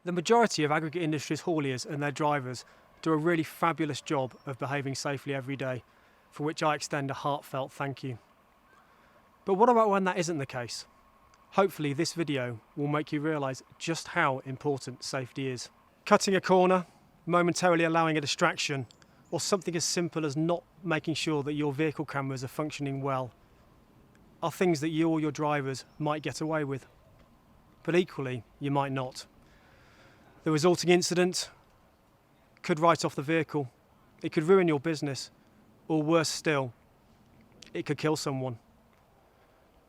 The majority of aggregate industry's hauliers and their drivers do a really fabulous job of behaving safely every day, for which I extend a heartfelt thank you. But what about when that isn't the case? Hopefully this video will make you realise just how important safety is. Cutting a corner, momentarily allowing a distraction, or something as simple as not making sure that your vehicle cameras are functioning well, are things that you or your drivers might get away with. But equally, you might not. The resulting incident could write off the vehicle, it could ruin your business, or worse still, it could kill someone.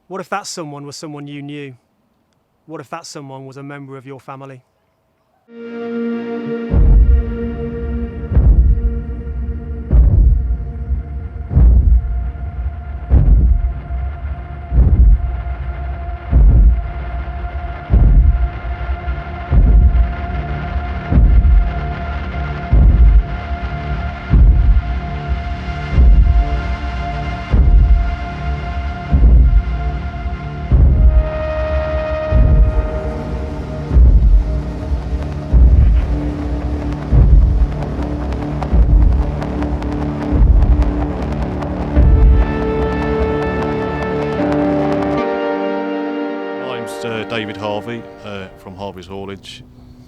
What if that someone was someone you knew? What if that someone was a member of your family? David Harvey from Harvey's Haulage.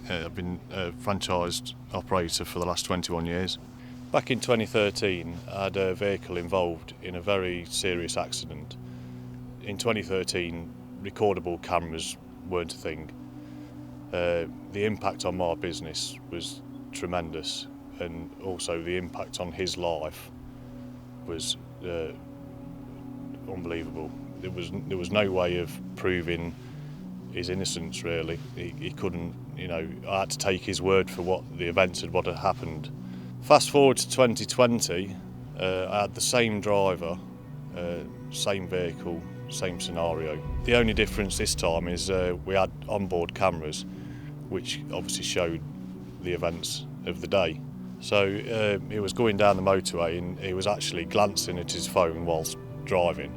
I've been a franchised operator for the last 21 years. Back in 2013 I had a vehicle involved in a very serious accident. In 2013 recordable cameras weren't a thing. The impact on my business was tremendous, and also the impact on his life was unbelievable. There was no way of proving his innocence, really. He couldn't, I had to take his word for what the events had happened. Fast forward to 2020, I had the same driver, same vehicle, same scenario. The only difference this time is we had onboard cameras, which obviously showed the events of the day. So he was going down the motorway and he was actually glancing at his phone whilst driving.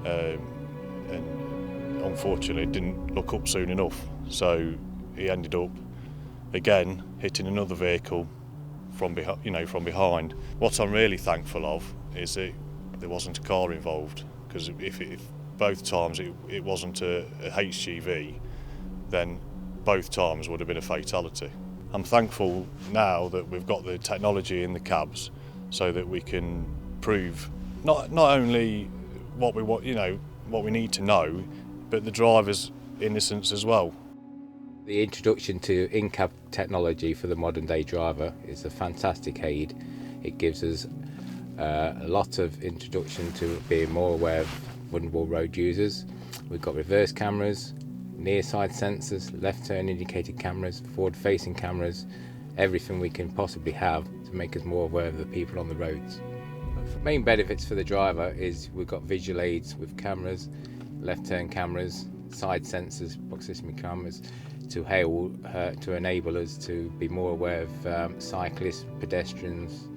And unfortunately didn't look up soon enough, so he ended up again hitting another vehicle from behind. What I'm really thankful of is that there wasn't a car involved, because if both times it wasn't a HGV, then both times would have been a fatality. I'm thankful now that we've got the technology in the cabs so that we can prove not only what we want, what we need to know, but the driver's innocence as well. The introduction to in-cab technology for the modern day driver is a fantastic aid. It gives us a lot of introduction to being more aware of vulnerable road users. We've got reverse cameras, near side sensors, left turn indicated cameras, forward facing cameras, everything we can possibly have to make us more aware of the people on the roads. The main benefits for the driver is we've got visual aids with cameras, left turn cameras, side sensors, proximity cameras to enable us to be more aware of cyclists, pedestrians,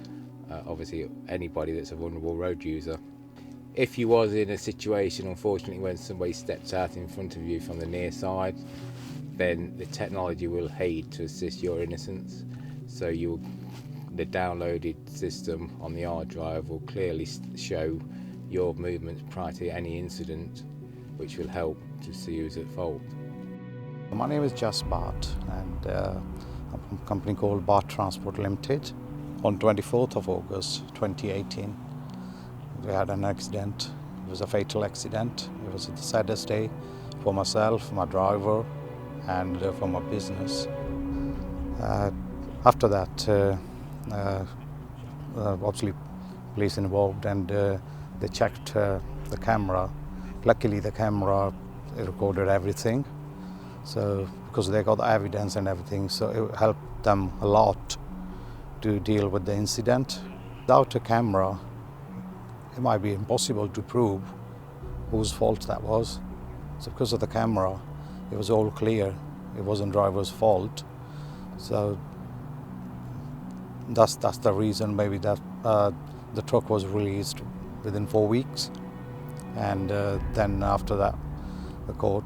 obviously anybody that's a vulnerable road user. If you was in a situation, unfortunately, when somebody steps out in front of you from the near side, then the technology will aid to assist your innocence. So the downloaded system on the hard drive will clearly show your movements prior to any incident, which will help to see who's at fault. My name is Jas Bart, and I'm from a company called Bart Transport Limited. On 24th of August 2018, we had an accident. It was a fatal accident. It was the saddest day for myself, my driver, and for my business. After that, obviously police involved, and they checked the camera. Luckily the camera recorded everything, so because they got the evidence and everything, so it helped them a lot to deal with the incident. Without a camera, it might be impossible to prove whose fault that was. So because of the camera, it was all clear. It wasn't driver's fault. So that's the reason maybe that the truck was released within 4 weeks. And then after that, the court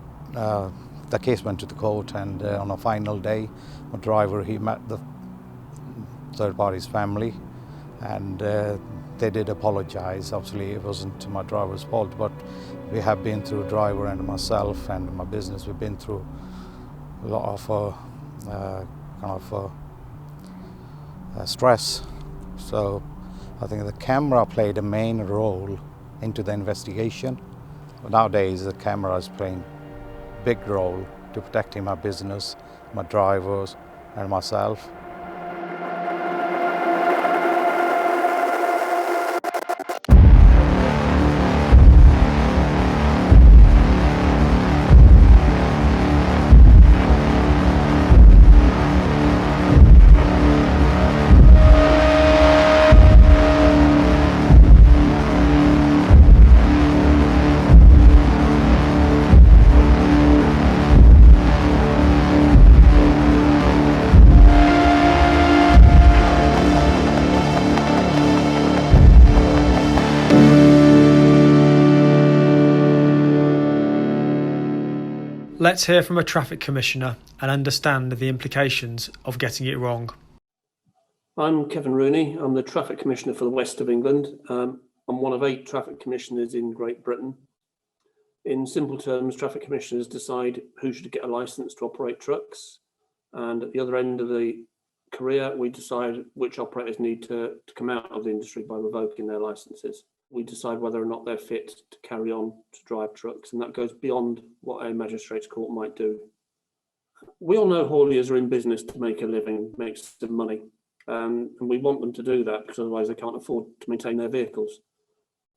the case went to the court, and on a final day, my driver, he met the third party's family, and they did apologize. Obviously, it wasn't my driver's fault, but we have been through, driver and myself and my business, we've been through a lot of stress. So I think the camera played a main role into the investigation. Nowadays, the camera is playing a big role to protecting my business, my drivers, and myself. Let's hear from a traffic commissioner and understand the implications of getting it wrong. I'm Kevin Rooney. I'm the Traffic Commissioner for the West of England. I'm one of 8 traffic commissioners in Great Britain. In simple terms, traffic commissioners decide who should get a licence to operate trucks, and at the other end of the career, we decide which operators need to come out of the industry by revoking their licences. We decide whether or not they're fit to carry on to drive trucks, and that goes beyond what a magistrate's court might do. We all know hauliers are in business to make a living, make some money, and we want them to do that because otherwise they can't afford to maintain their vehicles.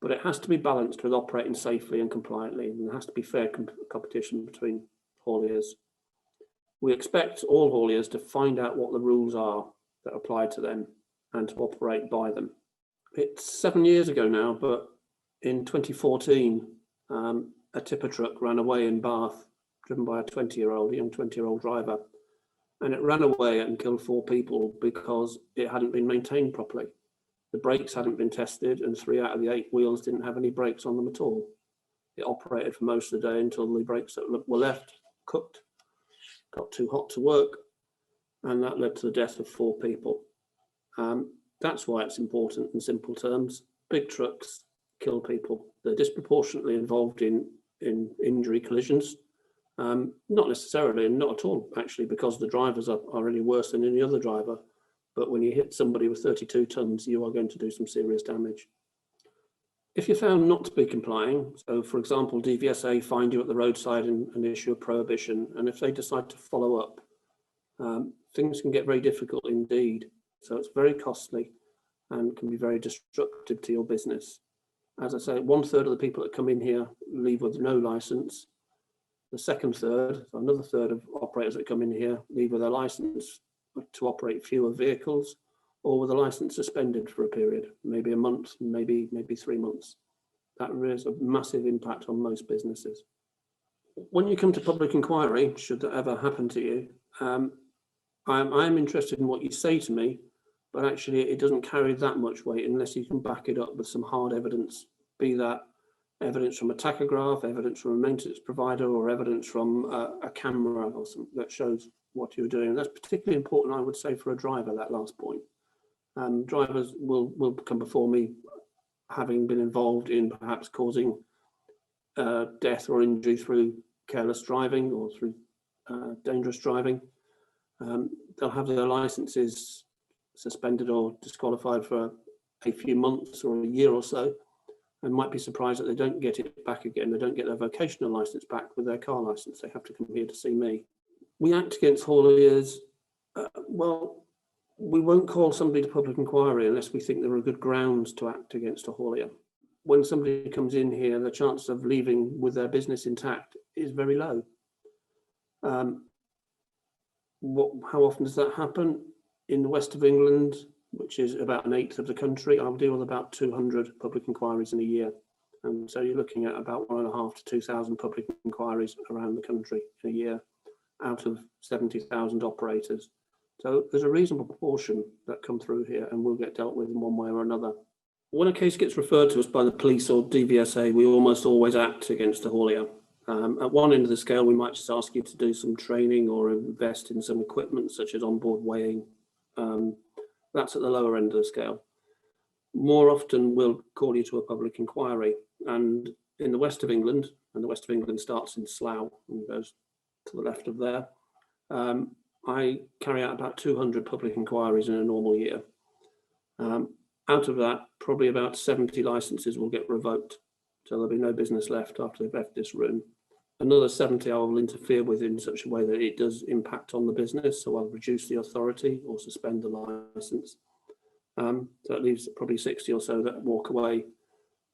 But it has to be balanced with operating safely and compliantly, and there has to be fair competition between hauliers. We expect all hauliers to find out what the rules are that apply to them and to operate by them. It's 7 years ago now, but in 2014, a tipper truck ran away in Bath, driven by a young 20-year-old driver. And it ran away and killed 4 people because it hadn't been maintained properly. The brakes hadn't been tested, and 3 out of the 8 wheels didn't have any brakes on them at all. It operated for most of the day until the brakes that were left cooked, got too hot to work, and that led to the death of 4 people. That's why it's important in simple terms. Big trucks kill people. They're disproportionately involved in injury collisions. Not necessarily, and not at all, actually, because the drivers are any worse than any other driver. But when you hit somebody with 32 tonnes, you are going to do some serious damage. If you're found not to be complying, so for example, DVSA find you at the roadside and issue a prohibition, and if they decide to follow up, things can get very difficult indeed. So it's very costly and can be very destructive to your business. As I say, 1/3 of the people that come in here leave with no licence. The second third, so another third of operators that come in here leave with a licence to operate fewer vehicles, or with a licence suspended for a period, maybe a month, maybe 3 months. That has a massive impact on most businesses. When you come to public inquiry, should that ever happen to you, I'm interested in what you say to me, but actually it doesn't carry that much weight unless you can back it up with some hard evidence, be that evidence from a tachograph, evidence from a maintenance provider, or evidence from a camera or something that shows what you're doing. And that's particularly important, I would say, for a driver, that last point. Drivers will come before me having been involved in perhaps causing death or injury through careless driving or through dangerous driving. They'll have their licenses suspended or disqualified for a few months or a year or so, and might be surprised that they don't get it back again. They don't get their vocational license back with their car license. They have to come here to see me. We act against hauliers. Well, we won't call somebody to public inquiry unless we think there are good grounds to act against a haulier. When somebody comes in here, the chance of leaving with their business intact is very low. How often does that happen? In the west of England, which is about 1/8 of the country, I'll deal with about 200 public inquiries in a year. And so you're looking at about 1,500 to 2,000 public inquiries around the country in a year out of 70,000 operators. So there's a reasonable proportion that come through here and will get dealt with in one way or another. When a case gets referred to us by the police or DVSA, we almost always act against a haulier. At one end of the scale, we might just ask you to do some training or invest in some equipment such as onboard weighing. That's at the lower end of the scale. More often, we'll call you to a public inquiry. And in the west of England, and the west of England starts in Slough and goes to the left of there, I carry out about 200 public inquiries in a normal year. Out of that, probably about 70 licences will get revoked. So there'll be no business left after they've left this room. Another 70 I will interfere with in such a way that it does impact on the business. So I'll reduce the authority or suspend the licence. So that leaves probably 60 or so that walk away,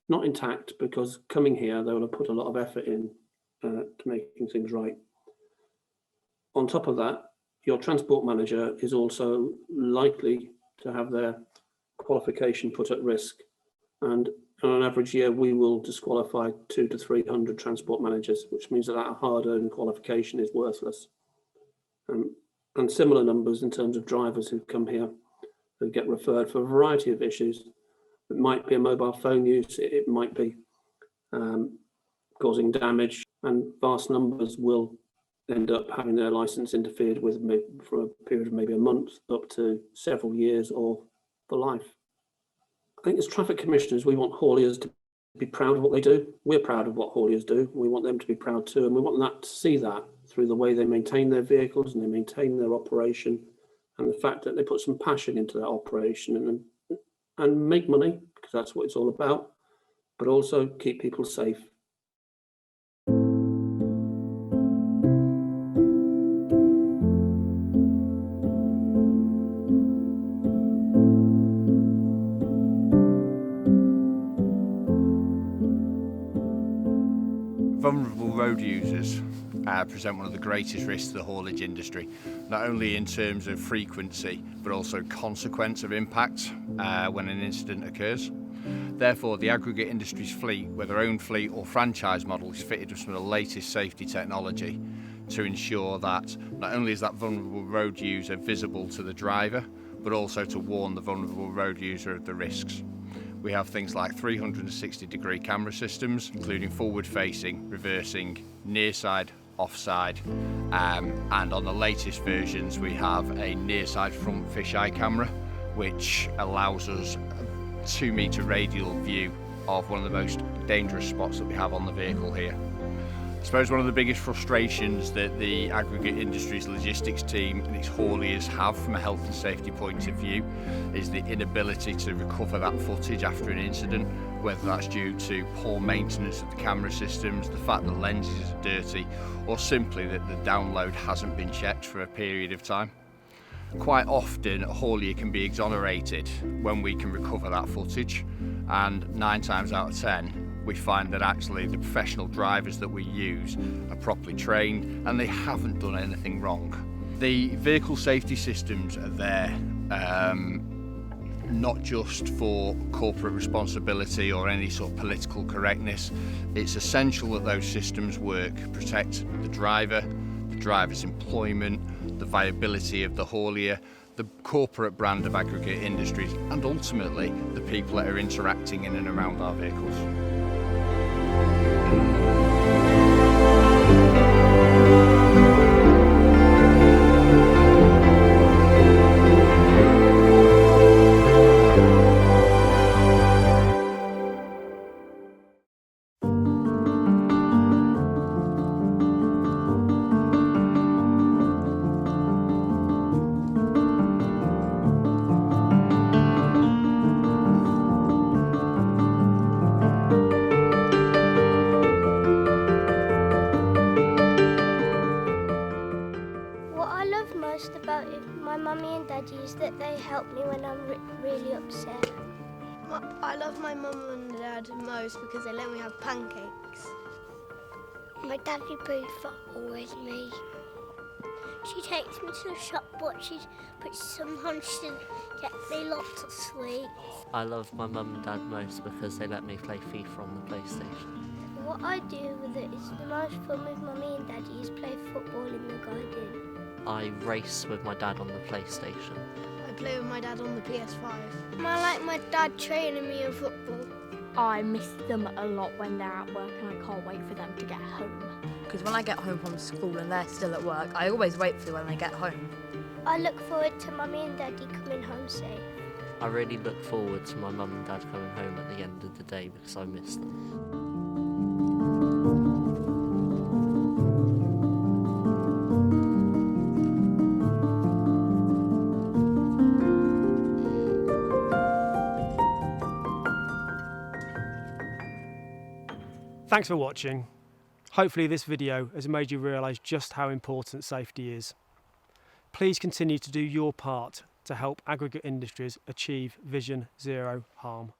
not intact, because coming here, they will have put a lot of effort in to making things right. On top of that, your transport manager is also likely to have their qualification put at risk. And on an average year, we will disqualify 200 to 300 transport managers, which means that a hard-earned qualification is worthless. And similar numbers in terms of drivers who come here, who get referred for a variety of issues. It might be a mobile phone use, it might be causing damage, and vast numbers will end up having their licence interfered with for a period of maybe a month up to several years or for life. I think as traffic commissioners, we want hauliers to be proud of what they do. We're proud of what hauliers do. We want them to be proud too, and we want that to see that through the way they maintain their vehicles and they maintain their operation, and the fact that they put some passion into that operation and make money, because that's what it's all about, but also keep people safe. Vulnerable road users present one of the greatest risks to the haulage industry, not only in terms of frequency, but also consequence of impact when an incident occurs. Therefore, the aggregate industry's fleet, whether owned fleet or franchise model, is fitted with some of the latest safety technology to ensure that not only is that vulnerable road user visible to the driver, but also to warn the vulnerable road user of the risks. We have things like 360-degree camera systems, including forward-facing, reversing, near-side, offside, and on the latest versions we have a near-side front fisheye camera, which allows us a 2-metre radial view of one of the most dangerous spots that we have on the vehicle here. I suppose one of the biggest frustrations that the aggregate industry's logistics team and its hauliers have from a health and safety point of view is the inability to recover that footage after an incident, whether that's due to poor maintenance of the camera systems, the fact that lenses are dirty, or simply that the download hasn't been checked for a period of time. Quite often, a haulier can be exonerated when we can recover that footage, and 9 times out of 10, we find that actually the professional drivers that we use are properly trained and they haven't done anything wrong. The vehicle safety systems are there not just for corporate responsibility or any sort of political correctness. It's essential that those systems work, protect the driver, the driver's employment, the viability of the haulier, the corporate brand of aggregate industries, and ultimately the people that are interacting in and around our vehicles. About my mummy and daddy is that they help me when I'm really upset. I love my mum and dad most because they let me have pancakes. My daddy plays football with me. She takes me to the shop, but sometimes she gets me lots of sweets. I love my mum and dad most because they let me play FIFA on the PlayStation. What I do with it is the most fun with mummy and daddy is play football in the garden. I race with my dad on the PlayStation. I play with my dad on the PS5. I like my dad training me in football. I miss them a lot when they're at work and I can't wait for them to get home. Because when I get home from school and they're still at work, I always wait for when they get home. I look forward to Mummy and Daddy coming home safe. I really look forward to my mum and dad coming home at the end of the day because I miss them. Thanks for watching. Hopefully this video has made you realise just how important safety is. Please continue to do your part to help Aggregate Industries achieve Vision Zero Harm.